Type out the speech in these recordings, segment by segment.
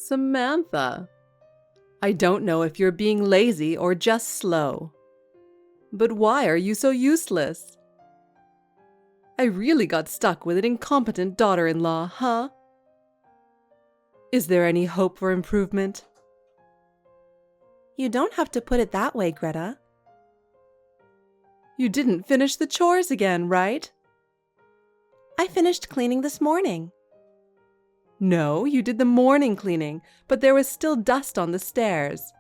Samantha, I don't know if you're being lazy or just slow. But why are you so useless? I really got stuck with an incompetent daughter-in-law, huh? Is there any hope for improvement? You don't have to put it that way, Greta. You didn't finish the chores again, right? I finished cleaning this morning. No, you did the morning cleaning, but there was still dust on the stairs.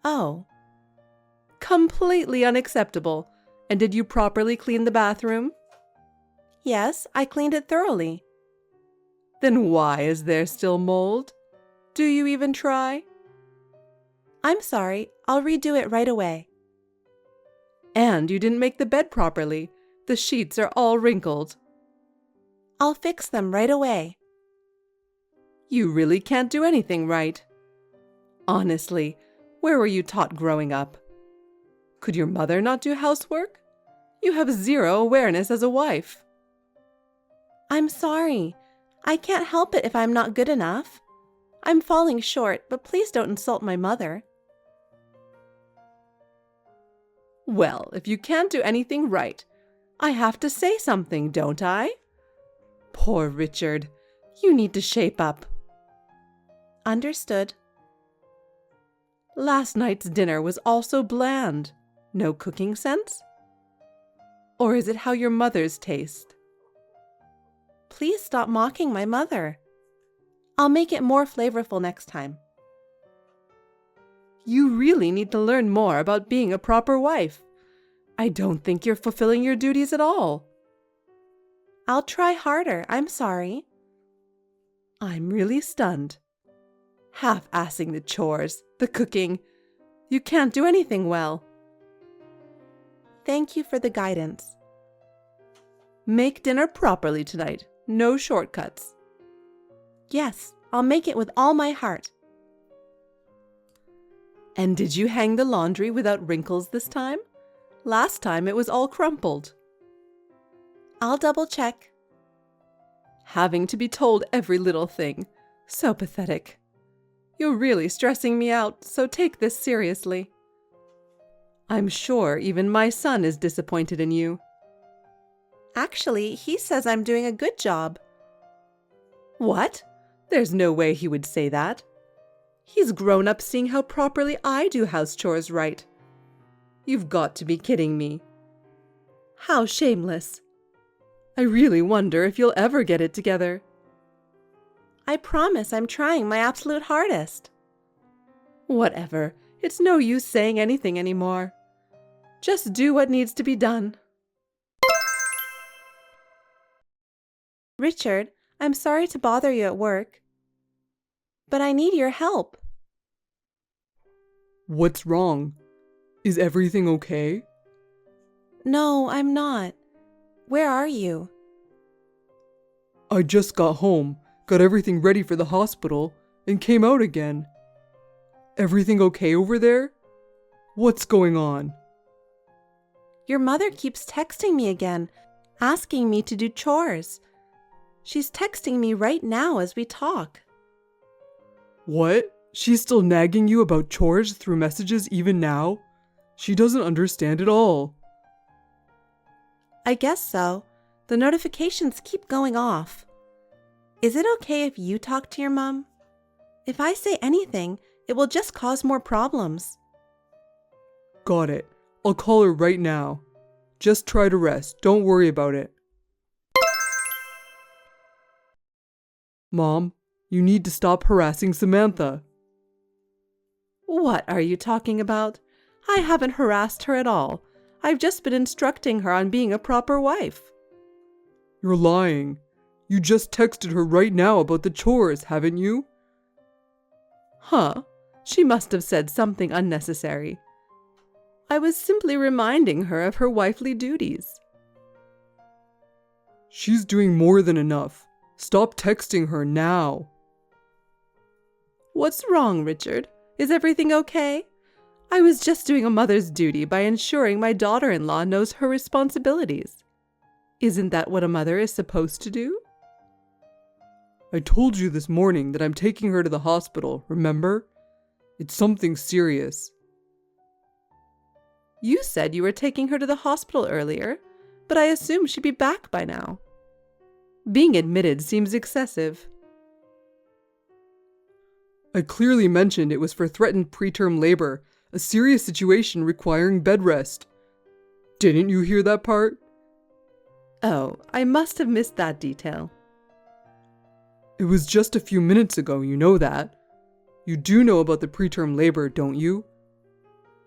Oh. Completely unacceptable. And did you properly clean the bathroom? Yes, I cleaned it thoroughly. Then why is there still mold? Do you even try? I'm sorry, I'll redo it right away. And you didn't make the bed properly. The sheets are all wrinkled. I'll fix them right away. You really can't do anything right. Honestly, where were you taught growing up? Could your mother not do housework? You have zero awareness as a wife. I'm sorry. I can't help it if I'm not good enough. I'm falling short, but please don't insult my mother. Well, if you can't do anything right, I have to say something, don't I? Poor Richard, you need to shape up. Understood. Last night's dinner was also bland. No cooking sense? Or is it how your mother's taste? Please stop mocking my mother. I'll make it more flavorful next time. You really need to learn more about being a proper wife. I don't think you're fulfilling your duties at all. I'll try harder, I'm sorry. I'm really stunned. Half-assing the chores, the cooking. You can't do anything well. Thank you for the guidance. Make dinner properly tonight. No shortcuts. Yes, I'll make it with all my heart. And did you hang the laundry without wrinkles this time? Last time it was all crumpled. I'll double check. Having to be told every little thing. So pathetic. You're really stressing me out, so take this seriously. I'm sure even my son is disappointed in you. Actually, he says I'm doing a good job. What? There's no way he would say that. He's grown up seeing how properly I do house chores right. You've got to be kidding me. How shameless. I really wonder if you'll ever get it together. I promise I'm trying my absolute hardest. Whatever. It's no use saying anything anymore. Just do what needs to be done. Richard, I'm sorry to bother you at work, but I need your help. What's wrong? Is everything okay? No, I'm not. Where are you? I just got home, got everything ready for the hospital, and came out again. Everything okay over there? What's going on? Your mother keeps texting me again, asking me to do chores. She's texting me right now as we talk. What? She's still nagging you about chores through messages even now? She doesn't understand at all. I guess so. The notifications keep going off. Is it okay if you talk to your mom? If I say anything, it will just cause more problems. Got it. I'll call her right now. Just try to rest. Don't worry about it. Mom, you need to stop harassing Samantha. What are you talking about? I haven't harassed her at all. I've just been instructing her on being a proper wife. You're lying. You just texted her right now about the chores, haven't you? Huh? She must have said something unnecessary. I was simply reminding her of her wifely duties. She's doing more than enough. Stop texting her now. What's wrong, Richard? Is everything okay? I was just doing a mother's duty by ensuring my daughter-in-law knows her responsibilities. Isn't that what a mother is supposed to do? I told you this morning that I'm taking her to the hospital, remember? It's something serious. You said you were taking her to the hospital earlier, but I assumed she'd be back by now. Being admitted seems excessive. I clearly mentioned it was for threatened preterm labor, a serious situation requiring bed rest. Didn't you hear that part? Oh, I must have missed that detail. It was just a few minutes ago, you know that. You do know about the preterm labor, don't you?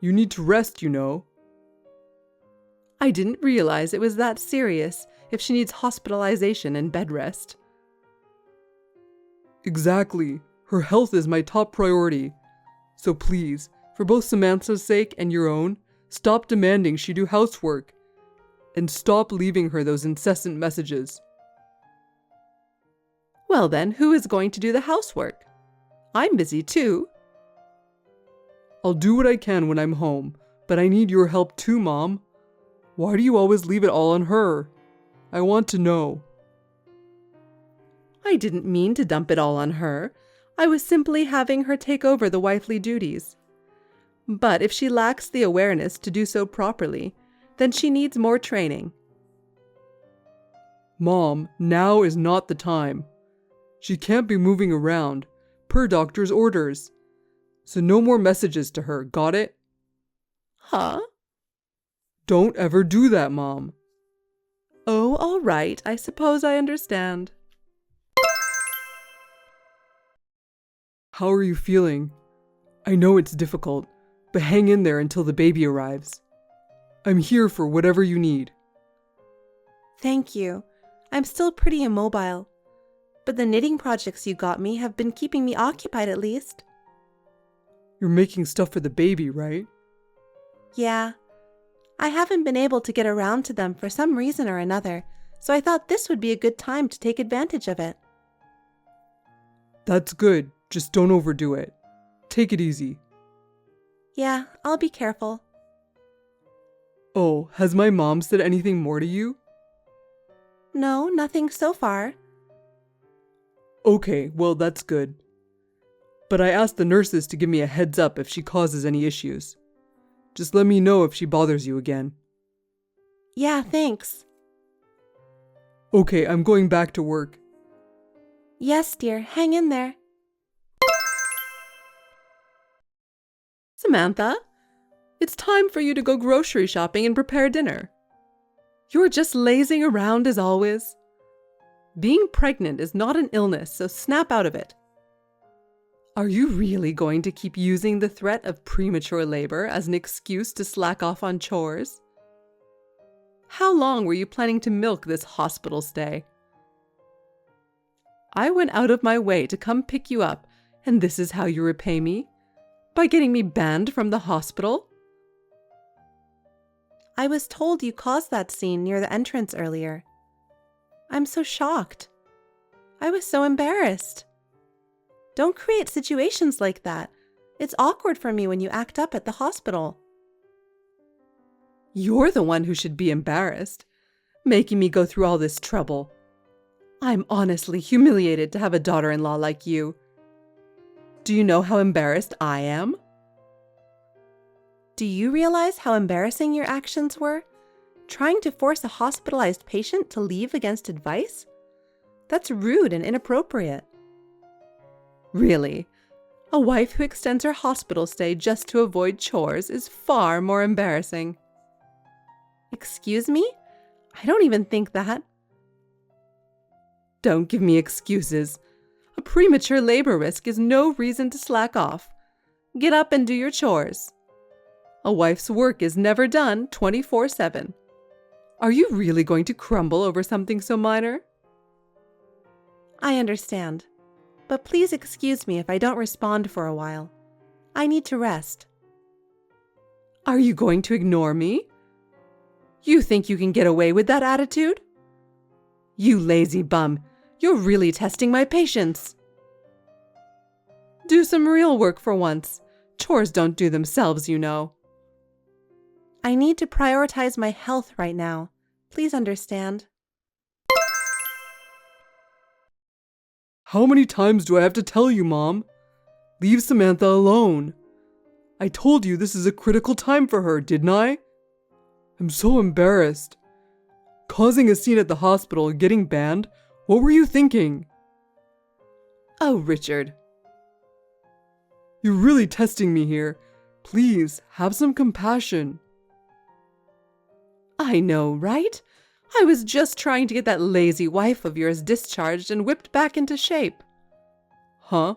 You need to rest, you know. I didn't realize it was that serious if she needs hospitalization and bed rest. Exactly. Her health is my top priority. So please, for both Samantha's sake and your own, stop demanding she do housework. And stop leaving her those incessant messages. Well then, who is going to do the housework? I'm busy too. I'll do what I can when I'm home, but I need your help too, Mom. Why do you always leave it all on her? I want to know. I didn't mean to dump it all on her. I was simply having her take over the wifely duties. But if she lacks the awareness to do so properly, then she needs more training. Mom, now is not the time. She can't be moving around, per doctor's orders. So no more messages to her, got it? Huh? Don't ever do that, Mom. Oh, all right. I suppose I understand. How are you feeling? I know it's difficult, but hang in there until the baby arrives. I'm here for whatever you need. Thank you. I'm still pretty immobile, but the knitting projects you got me have been keeping me occupied at least. You're making stuff for the baby, right? Yeah. I haven't been able to get around to them for some reason or another, so I thought this would be a good time to take advantage of it. That's good, just don't overdo it. Take it easy. Yeah, I'll be careful. Oh, has my mom said anything more to you? No, nothing so far. Okay, well that's good. But I asked the nurses to give me a heads up if she causes any issues. Just let me know if she bothers you again. Yeah, thanks. Okay, I'm going back to work. Yes, dear, hang in there. Samantha, it's time for you to go grocery shopping and prepare dinner. You're just lazing around as always. Being pregnant is not an illness, so snap out of it. Are you really going to keep using the threat of premature labor as an excuse to slack off on chores? How long were you planning to milk this hospital stay? I went out of my way to come pick you up, and this is how you repay me? By getting me banned from the hospital? I was told you caused that scene near the entrance earlier. I'm so shocked. I was so embarrassed. Don't create situations like that. It's awkward for me when you act up at the hospital. You're the one who should be embarrassed, making me go through all this trouble. I'm honestly humiliated to have a daughter-in-law like you. Do you know how embarrassed I am? Do you realize how embarrassing your actions were? Trying to force a hospitalized patient to leave against advice? That's rude and inappropriate. Really? A wife who extends her hospital stay just to avoid chores is far more embarrassing. Excuse me? I don't even think that. Don't give me excuses. A premature labor risk is no reason to slack off. Get up and do your chores. A wife's work is never done 24/7. Are you really going to crumble over something so minor? I understand, but please excuse me if I don't respond for a while. I need to rest. Are you going to ignore me? You think you can get away with that attitude? You lazy bum, you're really testing my patience. Do some real work for once. Chores don't do themselves, you know. I need to prioritize my health right now. Please understand. How many times do I have to tell you, Mom? Leave Samantha alone. I told you this is a critical time for her, didn't I? I'm so embarrassed. Causing a scene at the hospital and getting banned? What were you thinking? Oh, Richard. You're really testing me here. Please, have some compassion. I know, right? I was just trying to get that lazy wife of yours discharged and whipped back into shape. Huh?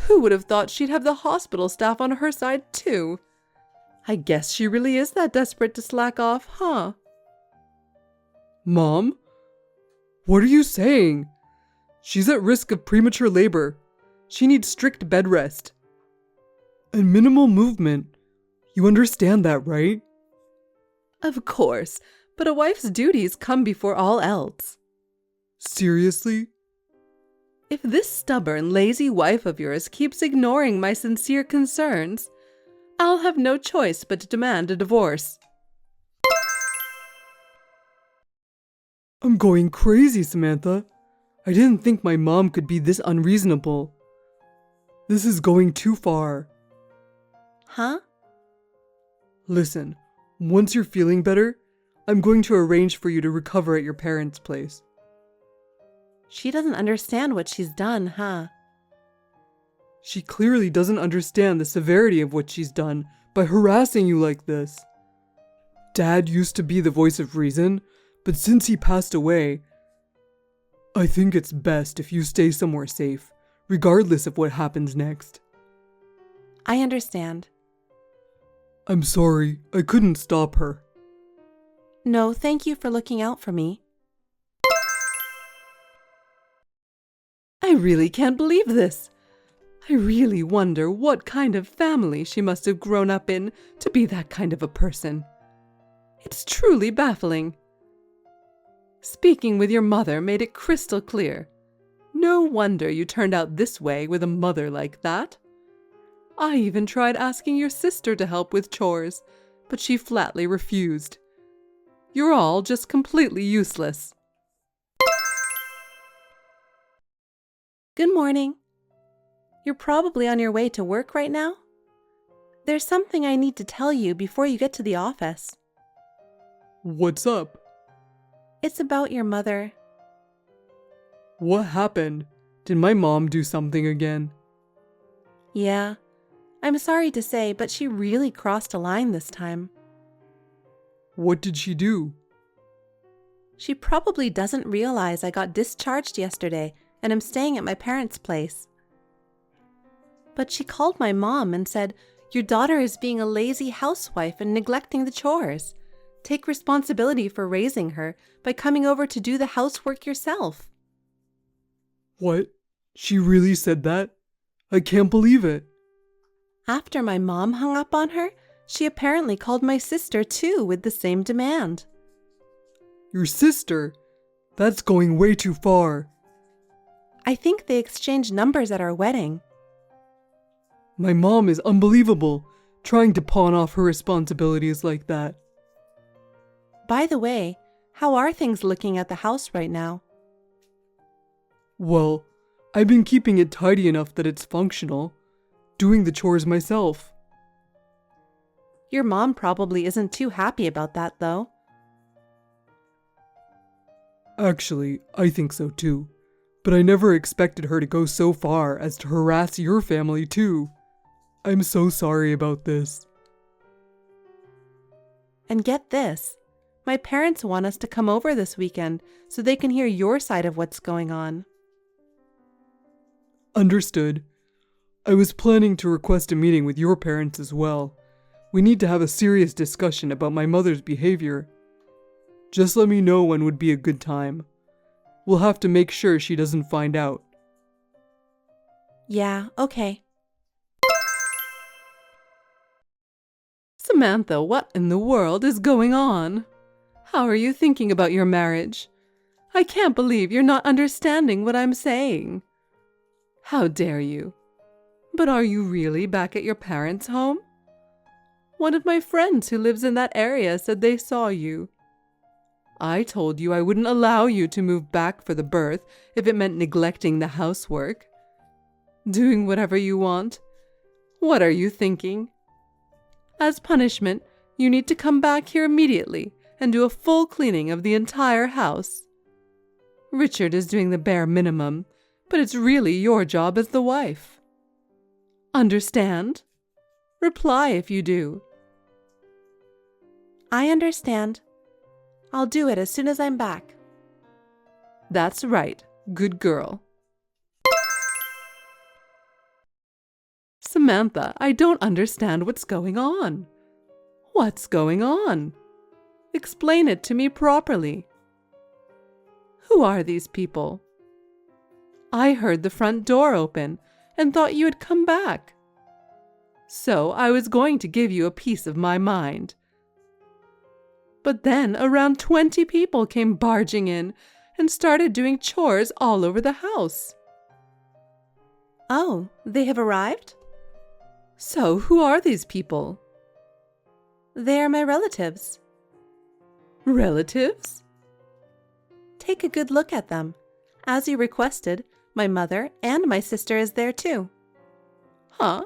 Who would have thought she'd have the hospital staff on her side, too? I guess she really is that desperate to slack off, huh? Mom? What are you saying? She's at risk of premature labor. She needs strict bed rest. And minimal movement. You understand that, right? Of course, but a wife's duties come before all else. Seriously? If this stubborn, lazy wife of yours keeps ignoring my sincere concerns, I'll have no choice but to demand a divorce. I'm going crazy, Samantha. I didn't think my mom could be this unreasonable. This is going too far. Huh? Listen, once you're feeling better, I'm going to arrange for you to recover at your parents' place. She doesn't understand what she's done, huh? She clearly doesn't understand the severity of what she's done by harassing you like this. Dad used to be the voice of reason, but since he passed away, I think it's best if you stay somewhere safe, regardless of what happens next. I understand. I'm sorry, I couldn't stop her. No, thank you for looking out for me. I really can't believe this. I really wonder what kind of family she must have grown up in to be that kind of a person. It's truly baffling. Speaking with your mother made it crystal clear. No wonder you turned out this way with a mother like that. I even tried asking your sister to help with chores, but she flatly refused. You're all just completely useless. Good morning. You're probably on your way to work right now? There's something I need to tell you before you get to the office. What's up? It's about your mother. What happened? Did my mom do something again? Yeah, I'm sorry to say, but she really crossed a line this time. What did she do? She probably doesn't realize I got discharged yesterday and am staying at my parents' place. But she called my mom and said, "Your daughter is being a lazy housewife and neglecting the chores. Take responsibility for raising her by coming over to do the housework yourself." What? She really said that? I can't believe it. After my mom hung up on her, she apparently called my sister too with the same demand. Your sister? That's going way too far. I think they exchanged numbers at our wedding. My mom is unbelievable, trying to pawn off her responsibilities like that. By the way, how are things looking at the house right now? Well, I've been keeping it tidy enough that it's functional, doing the chores myself. Your mom probably isn't too happy about that, though. Actually, I think so too. But I never expected her to go so far as to harass your family too. I'm so sorry about this. And get this, my parents want us to come over this weekend so they can hear your side of what's going on. Understood. I was planning to request a meeting with your parents as well. We need to have a serious discussion about my mother's behavior. Just let me know when would be a good time. We'll have to make sure she doesn't find out. Yeah, okay. Samantha, what in the world is going on? How are you thinking about your marriage? I can't believe you're not understanding what I'm saying. How dare you? But are you really back at your parents' home? One of my friends who lives in that area said they saw you. I told you I wouldn't allow you to move back for the birth if it meant neglecting the housework. Doing whatever you want. What are you thinking? As punishment, you need to come back here immediately and do a full cleaning of the entire house. Richard is doing the bare minimum, but it's really your job as the wife. Understand? Reply if you do. I understand. I'll do it as soon as I'm back. That's right. Good girl. Samantha, I don't understand what's going on. What's going on? Explain it to me properly. Who are these people? I heard the front door open and thought you had come back. So I was going to give you a piece of my mind. But then around 20 people came barging in and started doing chores all over the house. Oh, they have arrived? So who are these people? They are my relatives. Relatives? Take a good look at them. As you requested, my mother and my sister is there too. Huh?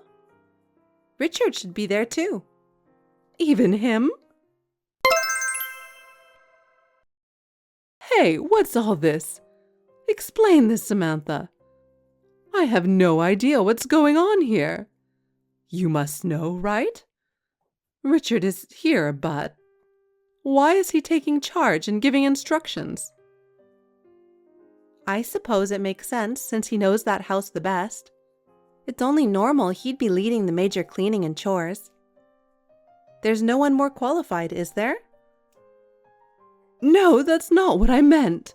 Richard should be there too. Even him? Hey, what's all this? Explain this, Samantha. I have no idea what's going on here. You must know, right? Richard is here, but why is he taking charge and giving instructions? I suppose it makes sense since he knows that house the best. It's only normal he'd be leading the major cleaning and chores. There's no one more qualified, is there? No, that's not what I meant.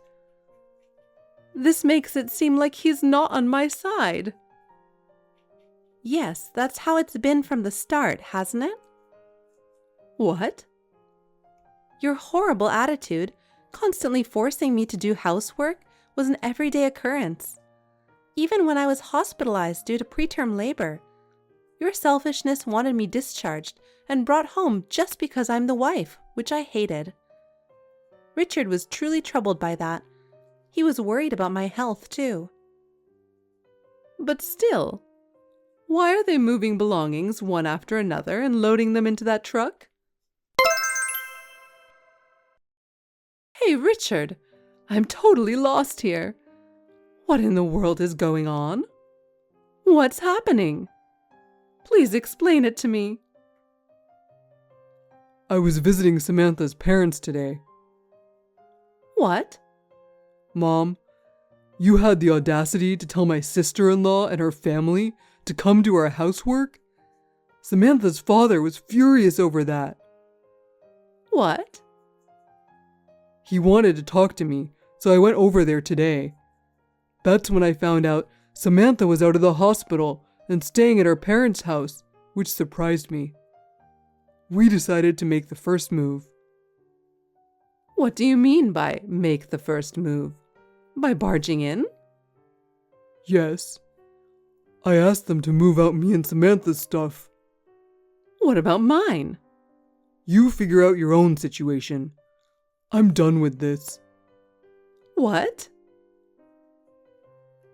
This makes it seem like he's not on my side. Yes, that's how it's been from the start, hasn't it? What? Your horrible attitude, constantly forcing me to do housework, was an everyday occurrence. Even when I was hospitalized due to preterm labor, your selfishness wanted me discharged and brought home just because I'm the wife, which I hated. Richard was truly troubled by that. He was worried about my health, too. But still, why are they moving belongings one after another and loading them into that truck? Hey, Richard, I'm totally lost here. What in the world is going on? What's happening? Please explain it to me. I was visiting Samantha's parents today. What? Mom, you had the audacity to tell my sister-in-law and her family to come do our housework? Samantha's father was furious over that. What? He wanted to talk to me, so I went over there today. That's when I found out Samantha was out of the hospital and staying at her parents' house, which surprised me. We decided to make the first move. What do you mean by make the first move? By barging in? Yes. I asked them to move out me and Samantha's stuff. What about mine? You figure out your own situation. I'm done with this. What?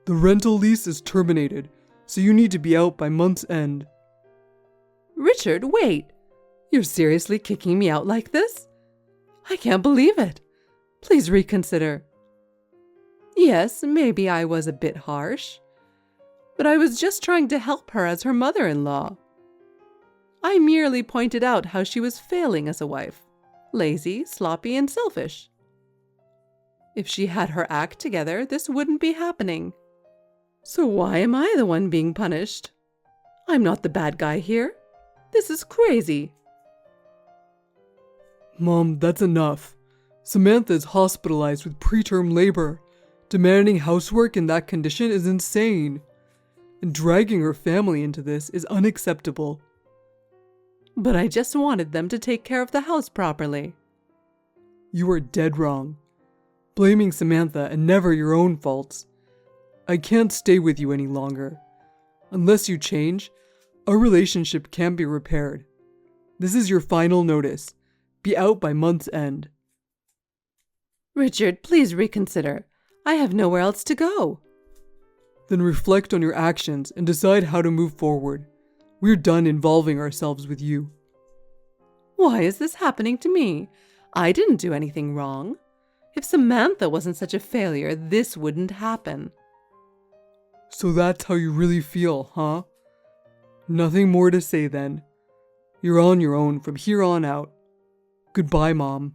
The rental lease is terminated, so you need to be out by month's end. Richard, wait! You're seriously kicking me out like this? I can't believe it. Please reconsider. Yes, maybe I was a bit harsh, but I was just trying to help her as her mother-in-law. I merely pointed out how she was failing as a wife, lazy, sloppy, and selfish. If she had her act together, this wouldn't be happening. So why am I the one being punished? I'm not the bad guy here. This is crazy. Mom, that's enough. Samantha is hospitalized with preterm labor. Demanding housework in that condition is insane. And dragging her family into this is unacceptable. But I just wanted them to take care of the house properly. You are dead wrong. Blaming Samantha and never your own faults. I can't stay with you any longer. Unless you change, our relationship can't be repaired. This is your final notice. Be out by month's end. Richard, please reconsider. I have nowhere else to go. Then reflect on your actions and decide how to move forward. We're done involving ourselves with you. Why is this happening to me? I didn't do anything wrong. If Samantha wasn't such a failure, this wouldn't happen. So that's how you really feel, huh? Nothing more to say then. You're on your own from here on out. Goodbye, Mom.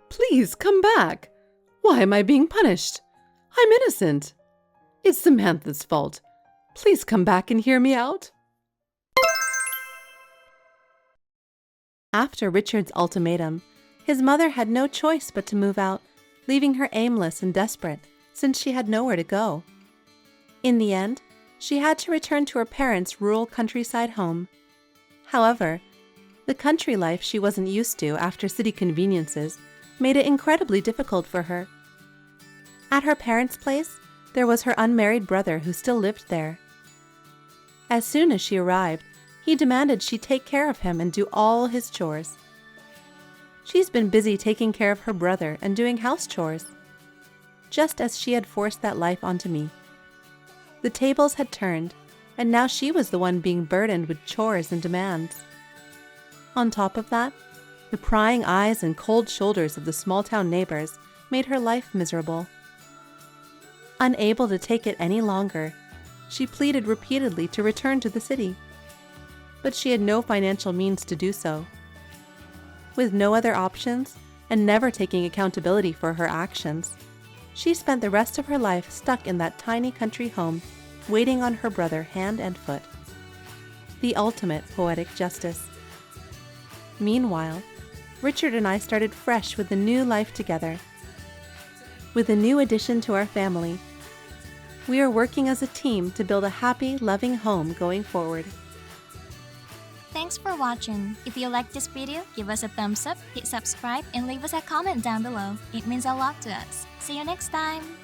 Please come back. Why am I being punished? I'm innocent. It's Samantha's fault. Please come back and hear me out. After Richard's ultimatum, his mother had no choice but to move out, leaving her aimless and desperate since she had nowhere to go. In the end, she had to return to her parents' rural countryside home. However, the country life she wasn't used to after city conveniences made it incredibly difficult for her. At her parents' place, there was her unmarried brother who still lived there. As soon as she arrived, he demanded she take care of him and do all his chores. She's been busy taking care of her brother and doing house chores, just as she had forced that life onto me. The tables had turned, and now she was the one being burdened with chores and demands. On top of that, the prying eyes and cold shoulders of the small-town neighbors made her life miserable. Unable to take it any longer, she pleaded repeatedly to return to the city. But she had no financial means to do so. With no other options, and never taking accountability for her actions, she spent the rest of her life stuck in that tiny country home, waiting on her brother hand and foot. The ultimate poetic justice. Meanwhile, Richard and I started fresh with a new life together. With a new addition to our family, we are working as a team to build a happy, loving home going forward. Thanks for watching. If you liked this video, give us a thumbs up, hit subscribe, and leave us a comment down below. It means a lot to us. See you next time!